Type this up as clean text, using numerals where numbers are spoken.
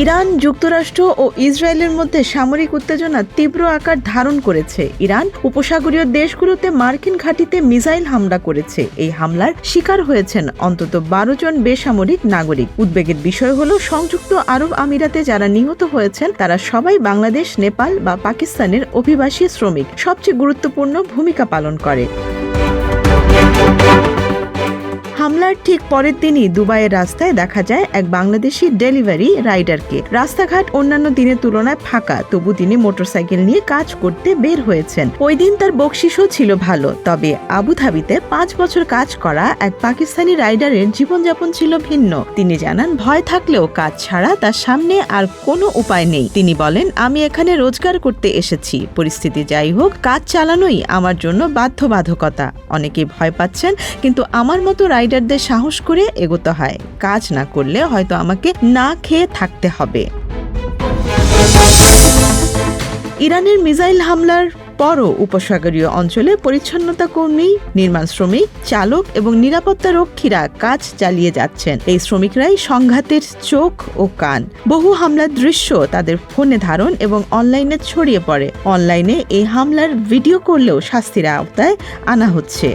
Iran, যুক্তরাষ্ট্র ও ইসরায়েলের মধ্যে সামরিক উত্তেজনা তীব্র আকার ধারণ করেছে। ইরান উপসাগরীয় দেশগুলোতে মার্কিন ঘাঁটিতে মিসাইল হামলা করেছে। এই হামলার শিকার হয়েছেন অন্তত 12 জন বেসামরিক নাগরিক। উদ্বেগের বিষয় হলো, সংযুক্ত আরব আমিরাতে যারা নিহত হয়েছেন তারা সবাই বাংলাদেশ, নেপাল বা পাকিস্তানের অভিবাসী শ্রমিক। সবচেয়ে গুরুত্বপূর্ণ ভূমিকা পালন করে। হামলার ঠিক পরের দিনই দুবাইয়ের রাস্তায় দেখা যায় এক বাংলাদেশি ডেলিভারি রাইডারকে। রাস্তাঘাট অন্যান্য দিনের তুলনায় ফাঁকা, তবু তিনি মোটরসাইকেল নিয়ে কাজ করতে বের হয়েছেন। ওই দিন তার বকশিসও ছিল ভালো। তবে আবুধাবিতে 5 বছর কাজ করা এক পাকিস্তানি রাইডারের জীবনযাপন ছিল ভিন্ন। তিনি জানান, ভয় থাকলেও কাজ ছাড়া তার সামনে আর কোনো উপায় নেই। তিনি বলেন, আমি এখানে রোজগার করতে এসেছি, পরিস্থিতি যাই হোক কাজ চালানোই আমার জন্য বাধ্যবাধকতা। অনেকেই ভয় পাচ্ছেন, কিন্তু আমার মতো রাইডারদের সাহস করে এগোতে হয়। কাজ না করলে হয়তো আমাকে না খেয়ে থাকতে হবে। ইরানের মিসাইল হামলার পরও উপসাগরীয় অঞ্চলে পরিচ্ছন্নতা কর্মী, নির্মাণ শ্রমিক, চালক এবং নিরাপত্তা রক্ষীরা কাজ চালিয়ে যাচ্ছেন। এই শ্রমিকরাই সংঘাতের চোখ ও কান। বহু হামলার দৃশ্য তাদের ফোনে ধারণ এবং অনলাইনে ছড়িয়ে পড়ে। অনলাইনে এই হামলার ভিডিও করলেও শাস্তির আওতায় আনা হচ্ছে।